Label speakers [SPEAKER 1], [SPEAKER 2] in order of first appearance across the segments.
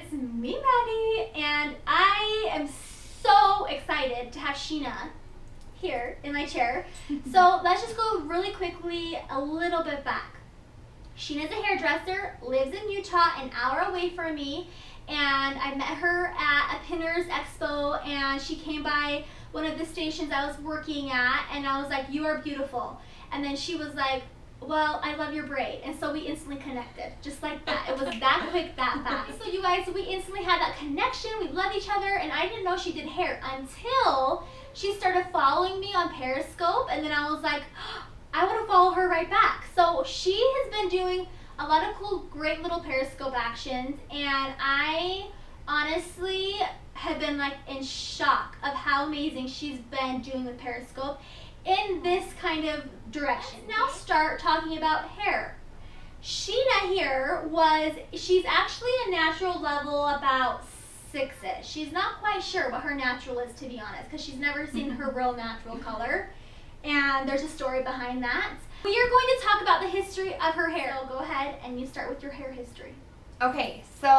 [SPEAKER 1] it's me, Maddie, and I am so excited to have Sheena here in my chair. So let's just go really quickly a little bit back. Sheena's a hairdresser, lives in Utah, an hour away from me, and I met her at a Pinners Expo, and she came by one of the stations I was working at, and I was like, "You are beautiful." And then she was like, "Well, I love your braid." And so we instantly connected, just like that. It was that quick, that fast. So you guys, we instantly had that connection. We loved each other, and I didn't know she did hair until she started following me on Periscope, and then I was like, I want to follow her right back. So she has been doing a lot of cool, great little Periscope actions, and I honestly have been like in shock of how amazing she's been doing with Periscope in this kind of direction. Let's now start talking about hair. Sheena here she's actually a natural level about 6-ish. She's not quite sure what her natural is, to be honest, because she's never seen her real natural color. And there's a story behind that. We are going to talk about the history of her hair. So go ahead and you start with your hair history.
[SPEAKER 2] Okay, so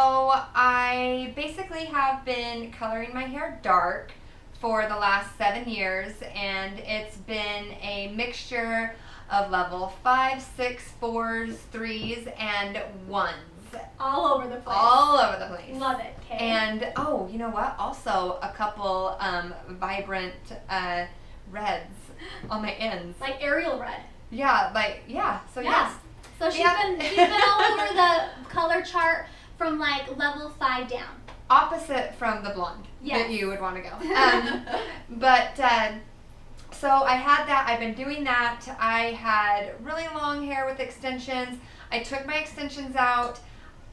[SPEAKER 2] I basically have been coloring my hair dark for the last 7 years, and it's been a mixture of level 5, 6, 4s, 3s, and 1s.
[SPEAKER 1] All over the place.
[SPEAKER 2] All over the place.
[SPEAKER 1] Love it. Okay.
[SPEAKER 2] And oh, you know what? Also a couple vibrant reds on my ends.
[SPEAKER 1] Like Ariel red.
[SPEAKER 2] Yeah, so
[SPEAKER 1] yeah.
[SPEAKER 2] yes.
[SPEAKER 1] So she's been all over the color chart from like level 5 down.
[SPEAKER 2] Opposite from the blonde that you would want to go. So I had that. I've been doing that. I had really long hair with extensions. I took my extensions out,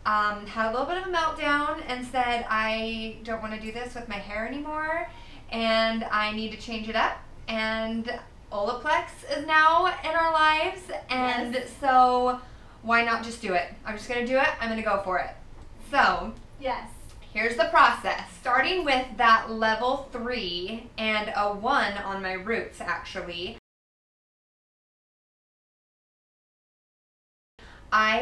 [SPEAKER 2] had a little bit of a meltdown, and said I don't want to do this with my hair anymore, and I need to change it up. And Olaplex is now in our lives, and so why not just do it? I'm just going to do it. I'm going to go for it. So
[SPEAKER 1] yes.
[SPEAKER 2] Here's the process. Starting with that level 3 and a 1 on my roots, actually. I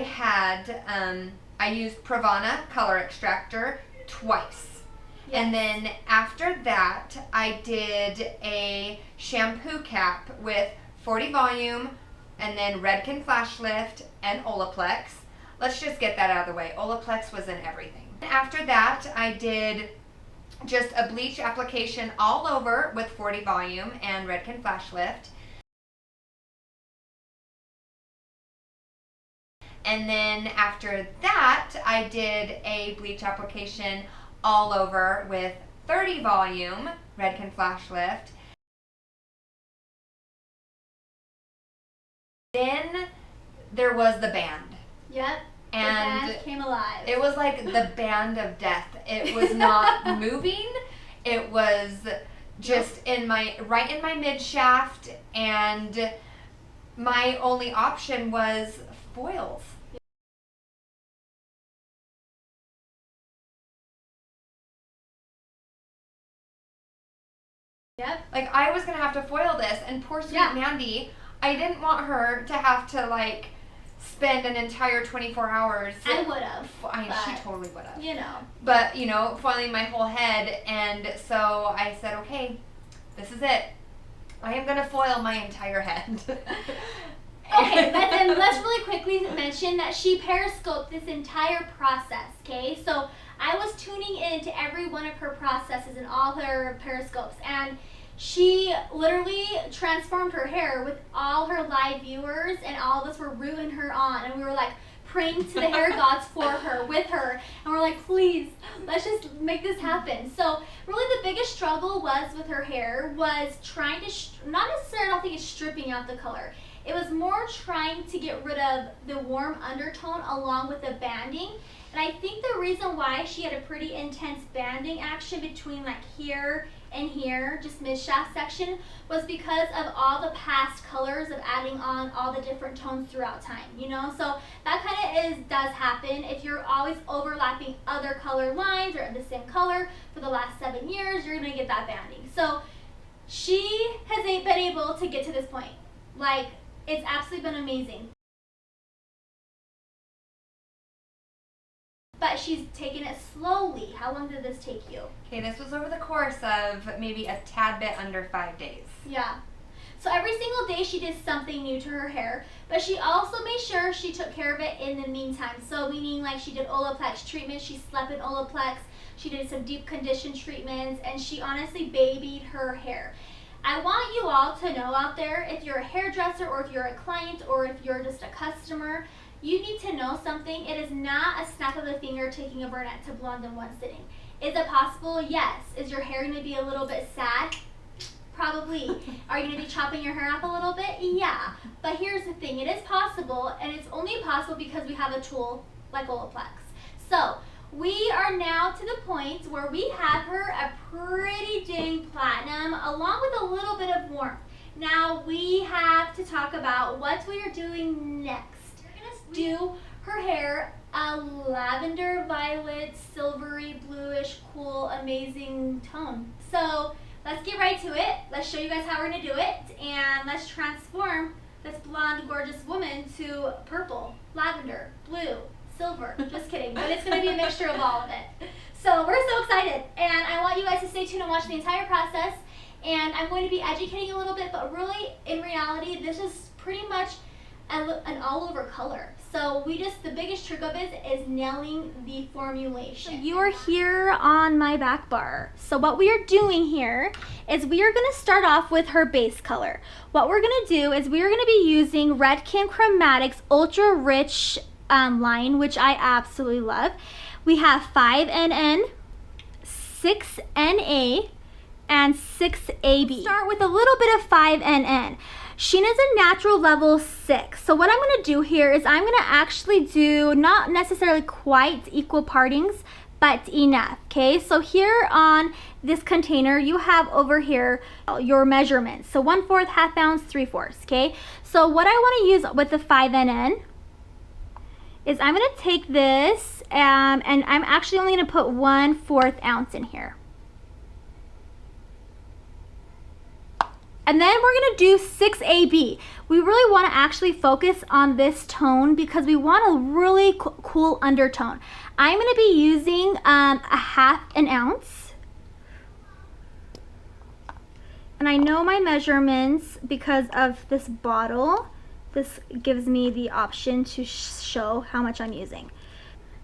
[SPEAKER 2] used Pravana color extractor twice. Yes. And then after that, I did a shampoo cap with 40 volume and then Redken Flash Lift and Olaplex. Let's just get that out of the way. Olaplex was in everything. After that, I did just a bleach application all over with 40 volume and Redken Flash Lift. And then after that, I did a bleach application all over with 30 volume Redken Flash Lift. Then there was the band.
[SPEAKER 1] Yep.
[SPEAKER 2] And
[SPEAKER 1] the band came alive.
[SPEAKER 2] It was like the band of death. It was not moving. It was just right in my mid shaft, and my only option was foils.
[SPEAKER 1] Yep.
[SPEAKER 2] Like, I was gonna have to foil this, and poor sweet Mandy, I didn't want her to have to like spend an entire 24 hours.
[SPEAKER 1] I would have.
[SPEAKER 2] She totally would have.
[SPEAKER 1] You know.
[SPEAKER 2] But, you know, foiling my whole head, and so I said, okay, this is it. I am going to foil my entire head.
[SPEAKER 1] Okay, but then let's really quickly mention that she periscoped this entire process, okay? So I was tuning in to every one of her processes and all her periscopes, and she literally transformed her hair with all her live viewers, and all of us were rooting her on, and we were like praying to the hair gods for her, with her, and we're like, please, let's just make this happen. So really the biggest struggle with her hair was trying to, not necessarily, I don't think it's stripping out the color. It was more trying to get rid of the warm undertone along with the banding. And I think the reason why she had a pretty intense banding action between like here and here, just mid-shaft section, was because of all the past colors of adding on all the different tones throughout time, you know? So that kind of does happen. If you're always overlapping other color lines or the same color for the last 7 years, you're gonna get that banding. So she has been able to get to this point. Like, it's absolutely been amazing. but she's taken it slowly. How long did this take you?
[SPEAKER 2] Okay, this was over the course of maybe a tad bit under 5 days.
[SPEAKER 1] Yeah. So every single day she did something new to her hair, but she also made sure she took care of it in the meantime. So meaning like she did Olaplex treatments, she slept in Olaplex, she did some deep condition treatments, and she honestly babied her hair. I want you all to know out there, if you're a hairdresser or if you're a client or if you're just a customer, you need to know something. It is not a snap of the finger taking a brunette to blonde in one sitting. Is it possible? Yes. Is your hair going to be a little bit sad? Probably. Are you going to be chopping your hair off a little bit? Yeah. But here's the thing. It is possible, and it's only possible because we have a tool like Olaplex. So we are now to the point where we have her a pretty dang platinum along with a little bit of warmth. Now we have to talk about what we are doing next. We're going to do her hair a lavender, violet, silvery, bluish, cool, amazing tone. So let's get right to it. Let's show you guys how we're going to do it, and let's transform this blonde, gorgeous woman to purple, lavender, blue, silver. Just kidding, but it's going to be a mixture of all of it. So we're so excited, and I want you guys to stay tuned and watch the entire process. And I'm going to be educating a little bit, but really, in reality, this is pretty much an all-over color. So the biggest trick of it is nailing the formulation. So you are here on my back bar. So what we are doing here is we are going to start off with her base color. What we're going to do is we are going to be using Redken Chromatics Ultra Rich line, which I absolutely love. We have 5NN, 6NA, and 6AB. Start with a little bit of 5NN. Sheena's a natural level 6. So what I'm going to do here is I'm going to actually do not necessarily quite equal partings, but enough. Okay, so here on this container, you have over here your measurements. So 1/4, ½ ounce, 3/4. Okay, so what I want to use with the 5NN is I'm going to take this and I'm actually only going to put 1/4 ounce in here. And then we're going to do 6AB. We really want to actually focus on this tone because we want a really cool undertone. I'm going to be using a ½ ounce. And I know my measurements because of this bottle. This gives me the option to show how much I'm using.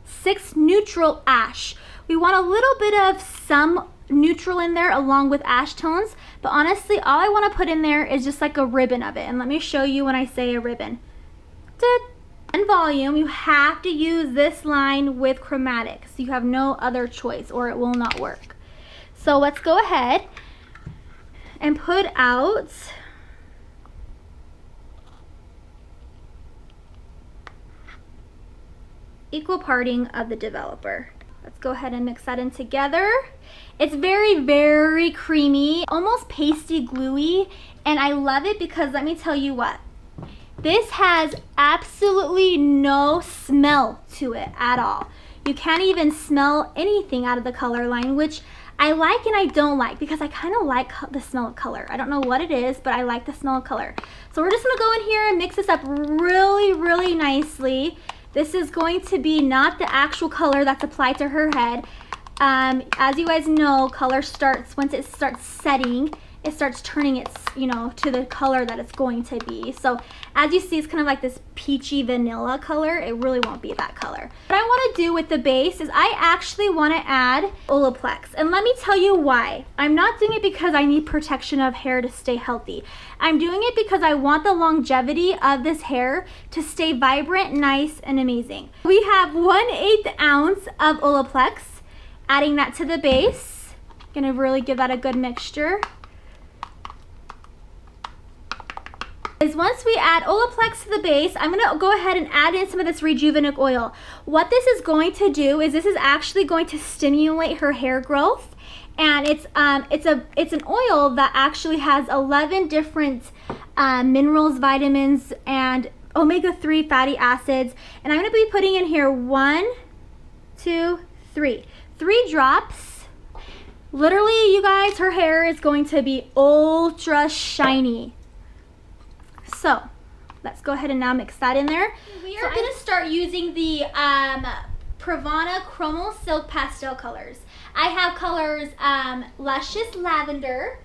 [SPEAKER 1] 6 neutral ash. We want a little bit of some neutral in there along with ash tones, but honestly all I want to put in there is just like a ribbon of it. And let me show you when I say a ribbon. And volume, you have to use this line with chromatics. You have no other choice or it will not work. So let's go ahead and put out equal parting of the developer. Let's go ahead and mix that in together. It's very, very creamy, almost pasty gluey, and I love it because let me tell you what. This has absolutely no smell to it at all. You can't even smell anything out of the color line, which I like and I don't like because I kind of like the smell of color. I don't know what it is, but I like the smell of color. So we're just going to go in here and mix this up really, really nicely. This is going to be not the actual color that's applied to her head. As you guys know, color starts, once it starts setting, it starts turning its, to the color that it's going to be. So as you see, it's kind of like this peachy vanilla color. It really won't be that color. What I want to do with the base is I actually want to add Olaplex. And let me tell you why. I'm not doing it because I need protection of hair to stay healthy. I'm doing it because I want the longevity of this hair to stay vibrant, nice, and amazing. We have 1/8 ounce of Olaplex. Adding that to the base. Gonna really give that a good mixture. Once we add Olaplex to the base, I'm going to go ahead and add in some of this Rejuvenate oil. What this is going to do is this is actually going to stimulate her hair growth, and it's an oil that actually has 11 different minerals, vitamins, and omega-3 fatty acids. And I'm going to be putting in here 1, 2, 3 drops. Literally, you guys, her hair is going to be ultra shiny. So let's go ahead and now mix that in there. We are going to start using the Pravana Silk Pastel colors. I have colors Luscious Lavender,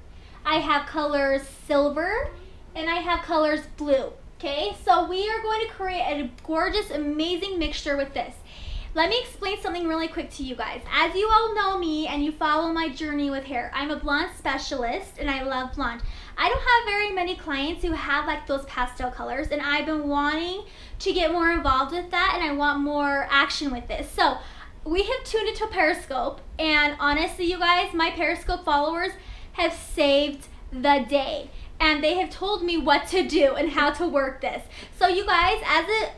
[SPEAKER 1] I have colors Silver, and I have colors Blue. Okay, so we are going to create a gorgeous, amazing mixture with this. Let me explain something really quick to you guys. As you all know me and you follow my journey with hair, I'm a blonde specialist and I love blonde. I don't have very many clients who have like those pastel colors, and I've been wanting to get more involved with that, and I want more action with this. So we have tuned into Periscope, and honestly you guys, my Periscope followers have saved the day. And they have told me what to do and how to work this. So you guys,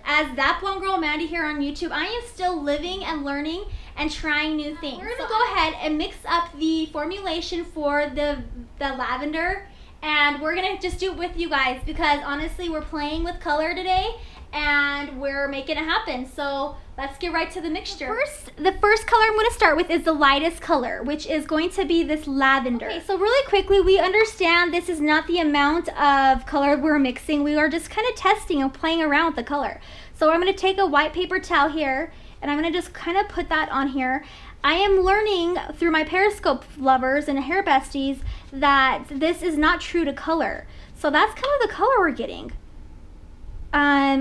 [SPEAKER 1] as that blonde girl Mandy here on YouTube, I am still living and learning and trying new things. We're gonna go ahead and mix up the formulation for the lavender, and we're gonna just do it with you guys because honestly we're playing with color today and we're making it happen. So let's get right to the mixture. The first color I'm going to start with is the lightest color, which is going to be this lavender. Okay, so really quickly, we understand this is not the amount of color we're mixing. We are just kind of testing and playing around with the color. So I'm going to take a white paper towel here, and I'm going to just kind of put that on here. I am learning through my Periscope lovers and hair besties that this is not true to color. So that's kind of the color we're getting.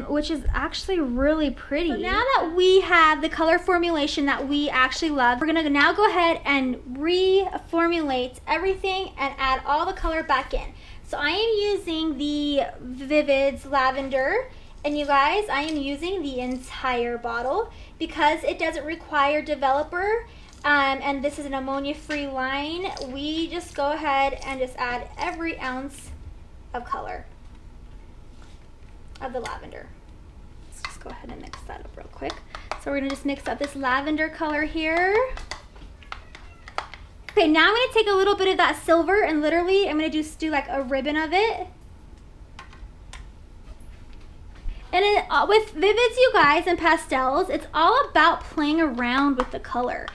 [SPEAKER 1] Which is actually really pretty. So now that we have the color formulation that we actually love, we're gonna now go ahead and reformulate everything and add all the color back in. So I am using the Vivids Lavender, and you guys, I am using the entire bottle because it doesn't require developer, and this is an ammonia-free line. We just go ahead and just add every ounce of color of the lavender. Let's just go ahead and mix that up real quick. So we're gonna just mix up this lavender color here. Okay, now I'm gonna take a little bit of that silver and literally I'm gonna just do like a ribbon of it. And with Vivids, you guys, and pastels, it's all about playing around with the color.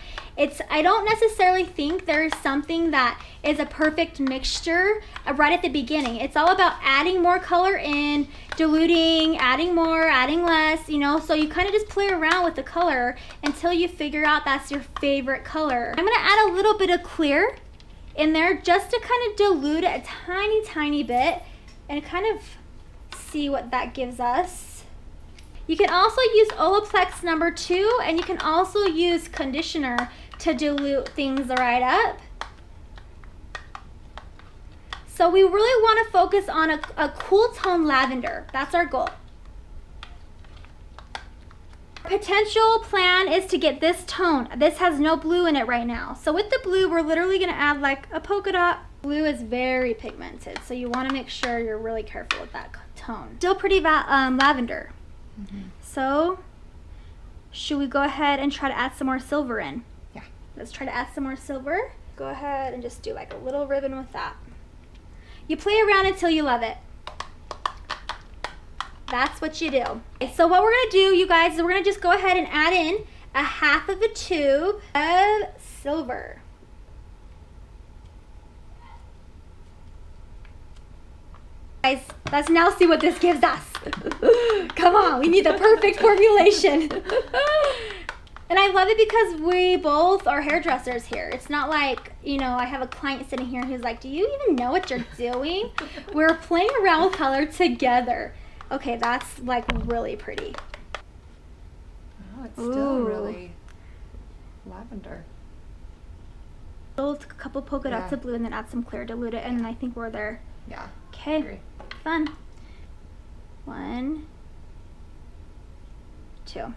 [SPEAKER 1] I don't necessarily think there's something that is a perfect mixture right at the beginning. It's all about adding more color in, diluting, adding more, adding less, you know, so you kind of just play around with the color until you figure out that's your favorite color. I'm gonna add a little bit of clear in there just to kind of dilute it a tiny, tiny bit and kind of see what that gives us. You can also use Olaplex number 2, and you can also use conditioner to dilute things right up. So we really want to focus on a cool tone lavender. That's our goal. Potential plan is to get this tone. This has no blue in it right now. So with the blue, we're literally going to add like a polka dot. Blue is very pigmented, so you want to make sure you're really careful with that tone. Still pretty lavender. Mm-hmm. So should we go ahead and try to add some more silver in?
[SPEAKER 2] Yeah. Let's
[SPEAKER 1] try to add some more silver. Go ahead and just do like a little ribbon with that. You play around until you love it. That's what you do. Okay, so what we're gonna do, you guys, is we're gonna just go ahead and add in a half of a tube of silver. Guys, let's now see what this gives us. Come on, we need the perfect formulation. And I love it because we both are hairdressers here. It's not like, you know, I have a client sitting here who's like, do you even know what you're doing? We're playing around with color together. Okay, that's like really pretty.
[SPEAKER 2] Oh, it's still really lavender.
[SPEAKER 1] A couple polka dots of blue and then add some clear, dilute it, and I think we're there.
[SPEAKER 2] Yeah.
[SPEAKER 1] Okay, fun. 1, 2.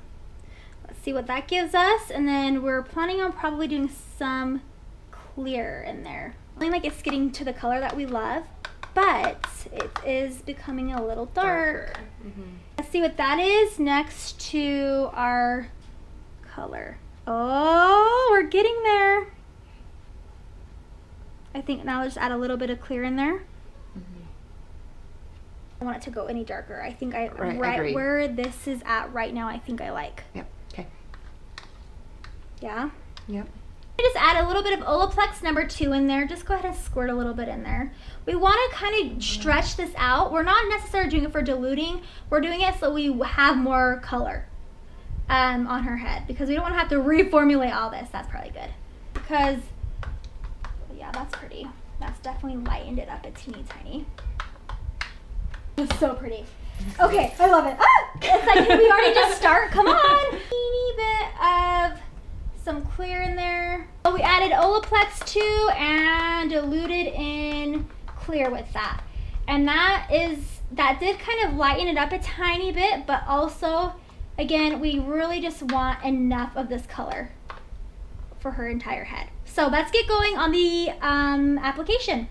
[SPEAKER 1] Let's see what that gives us, and then we're planning on probably doing some clear in there. Feeling like it's getting to the color that we love, but it is becoming a little dark. Mm-hmm. Let's see what that is next to our color. Oh, we're getting there. I think now I'll just add a little bit of clear in there. I want it to go any darker. I think right where this is at right now, I think I like.
[SPEAKER 2] Yep. Okay.
[SPEAKER 1] Yeah?
[SPEAKER 2] Yep.
[SPEAKER 1] Just add a little bit of Olaplex number 2 in there. Just go ahead and squirt a little bit in there. We want to kind of stretch this out. We're not necessarily doing it for diluting. We're doing it so we have more color. on her head, because we don't want to have to reformulate all this. That's probably good, because yeah, that's pretty. That's definitely lightened it up a teeny tiny. It's so pretty. Okay, I love it. Ah! It's like, can we already just start? Come on. Teeny bit of some clear in there. So we added Olaplex too and diluted in clear with that. And that did kind of lighten it up a tiny bit, but also, again, we really just want enough of this color for her entire head. So let's get going on the application.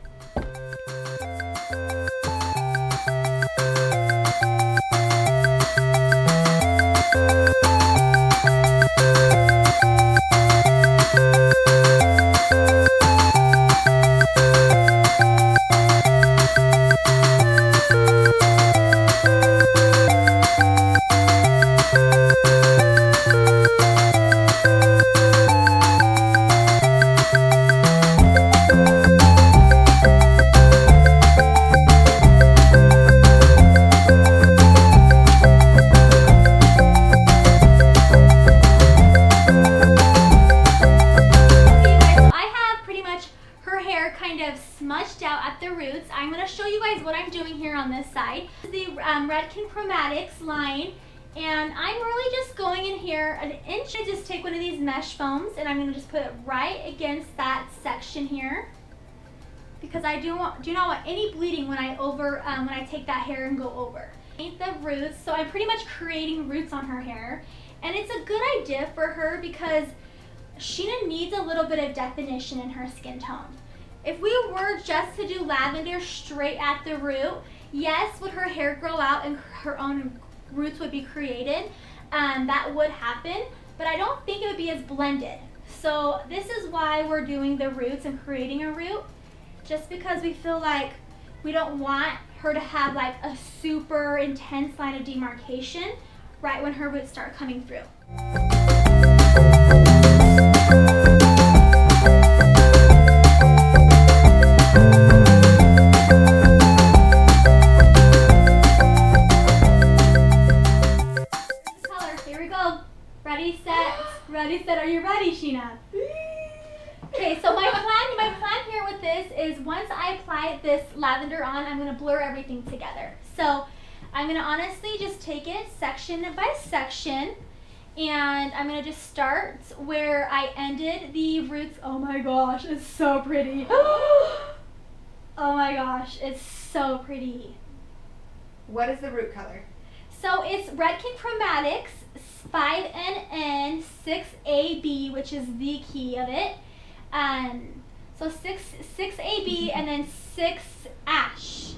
[SPEAKER 1] Smudged out at the roots. I'm going to show you guys what I'm doing here on this side. This is the Redken Chromatics line, and I'm really just going in here an inch. I just take one of these mesh foams and I'm going to just put it right against that section here, because I do not want any bleeding when I take that hair and go over. Paint the roots, so I'm pretty much creating roots on her hair, and it's a good idea for her because Sheena needs a little bit of definition in her skin tone. If we were just to do lavender straight at the root, yes, would her hair grow out and her own roots would be created? That would happen, but I don't think it would be as blended. So this is why we're doing the roots and creating a root, just because we feel like we don't want her to have like a super intense line of demarcation right when her roots start coming through. Ready, set, are you ready, Sheena? Okay, so my plan here with this is once I apply this lavender on, I'm going to blur everything together. So I'm going to honestly just take it section by section, and I'm going to just start where I ended the roots. Oh my gosh, it's so pretty. Oh my gosh, it's so pretty.
[SPEAKER 2] What is the root color?
[SPEAKER 1] So it's Redken Chromatics 5NN 6AB, which is the key of it. So 6AB and then 6 ash.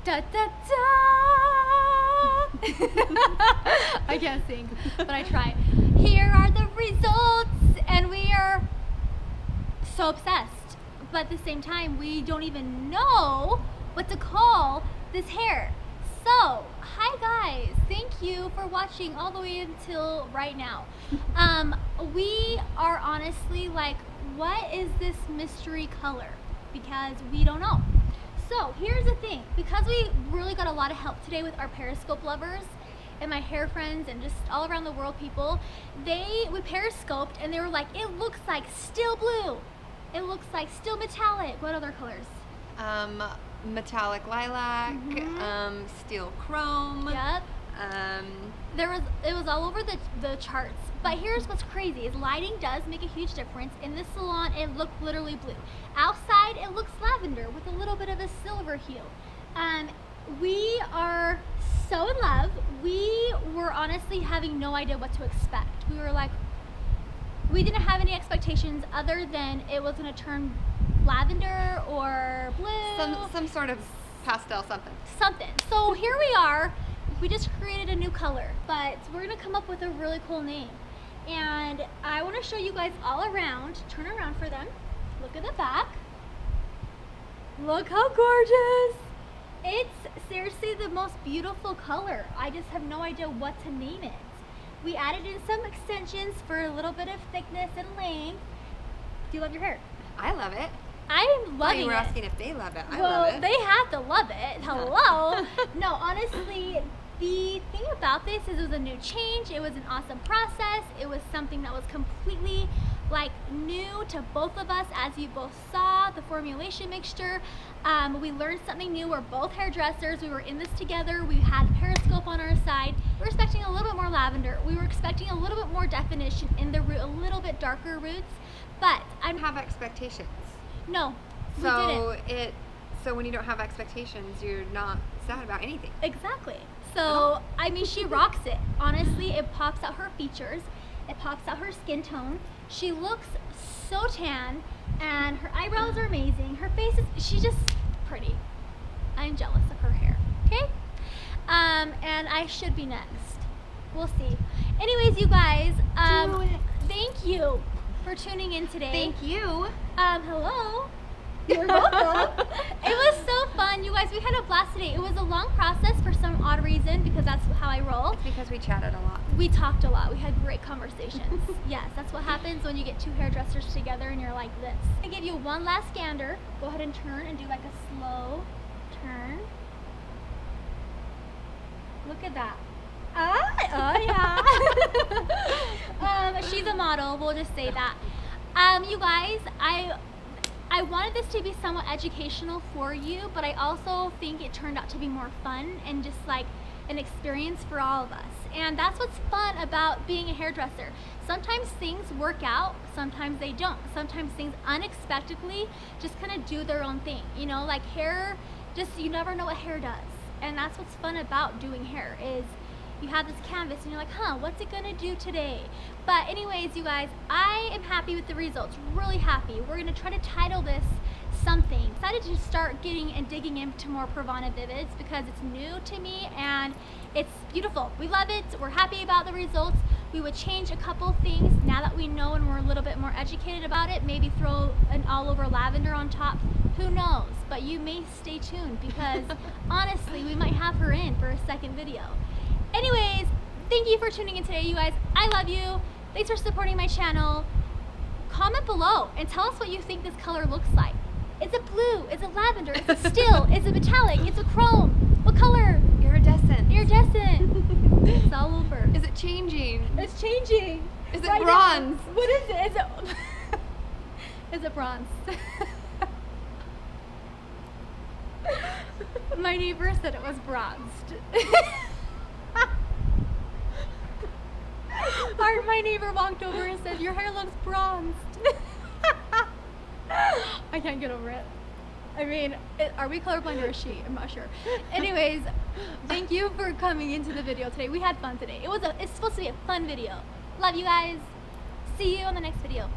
[SPEAKER 1] Da, da, da. I can't sing, but I try. Here are the results, and we are so obsessed. But at the same time, we don't even know what to call this hair. So, hi guys, thank you for watching all the way until right now. We are honestly like, what is this mystery color? Because we don't know. So, So here's the thing, because we really got a lot of help today with our Periscope lovers and my hair friends and just all around the world people, we Periscoped and they were like, it looks like steel blue. It looks like steel metallic. What other colors?
[SPEAKER 2] Metallic lilac, steel chrome.
[SPEAKER 1] Yep. It was all over the charts. But here's what's crazy is lighting does make a huge difference. In this salon, it looked literally blue. Outside, it looks lavender with a little bit of a silver hue. We are so in love. We were honestly having no idea what to expect. We were like, we didn't have any expectations other than it was going to turn lavender or blue.
[SPEAKER 2] Some sort of pastel something.
[SPEAKER 1] So here we are. We just created a new color, but we're going to come up with a really cool name. And I want to show you guys all around. Turn around for them. Look at the back. Look how gorgeous. It's seriously the most beautiful color. I just have no idea what to name it. We added in some extensions for a little bit of thickness and length. Do you love your hair?
[SPEAKER 2] I love it.
[SPEAKER 1] I'm loving it.
[SPEAKER 2] You were asking if they love it. I
[SPEAKER 1] well,
[SPEAKER 2] love it.
[SPEAKER 1] They have to love it. Hello. No, honestly, the thing about this is it was a new change. It was an awesome process. It was something that was completely like new to both of us, as you both saw the formulation mixture. We learned something new. We're both hairdressers. We were in this together. We had Periscope on our side. We were expecting a little bit more lavender. We were expecting a little bit more definition in the root, a little bit darker roots. But I
[SPEAKER 2] have expectations.
[SPEAKER 1] No, we didn't.
[SPEAKER 2] So when you don't have expectations, you're not sad about anything.
[SPEAKER 1] Exactly. So, I mean, she rocks it. Honestly, it pops out her features. It pops out her skin tone. She looks so tan, and her eyebrows are amazing. Her face she's just pretty. I'm jealous of her hair, okay? And I should be next. We'll see. Anyways, you guys, thank you for tuning in today.
[SPEAKER 2] Thank you.
[SPEAKER 1] Hello. You're welcome. It was so fun, you guys. We had a blast today. It was a long process for some odd reason because that's how I roll.
[SPEAKER 2] It's because we chatted a lot.
[SPEAKER 1] We talked a lot. We had great conversations. Yes, that's what happens when you get two hairdressers together and you're like this. I give you one last gander. Go ahead and turn and do like a slow turn. Look at that. Oh yeah. She's a model. We'll just say that. You guys, I wanted this to be somewhat educational for you, but I also think it turned out to be more fun and just like an experience for all of us. And that's what's fun about being a hairdresser. Sometimes things work out, sometimes they don't. Sometimes things unexpectedly just kind of do their own thing. You know, like hair, just you never know what hair does. And that's what's fun about doing hair is you have this canvas and you're like, huh, what's it gonna do today? But anyways, you guys, I am happy with the results, really happy. We're gonna try to title this something. Decided to start getting and digging into more Pravana Vivids because it's new to me and it's beautiful. We love it, we're happy about the results. We would change a couple things now that we know and we're a little bit more educated about it. Maybe throw an all over lavender on top, who knows? But you may stay tuned because honestly, we might have her in for a second video. Anyways, thank you for tuning in today, you guys. I love you. Thanks for supporting my channel. Comment below and tell us what you think this color looks like. Is it blue? Is it lavender? Is it steel? Is it metallic? Is it chrome? What color?
[SPEAKER 2] Iridescent.
[SPEAKER 1] Iridescent. It's all over.
[SPEAKER 2] Is it changing?
[SPEAKER 1] It's changing.
[SPEAKER 2] Is it bronze?
[SPEAKER 1] What is it? Is it bronze? My neighbor said it was bronzed. My neighbor walked over and said, your hair looks bronzed. I can't get over it. I mean, are we colorblind or is she? I'm not sure. Anyways, thank you for coming into the video today. We had fun today. It's supposed to be a fun video. Love you guys. See you on the next video.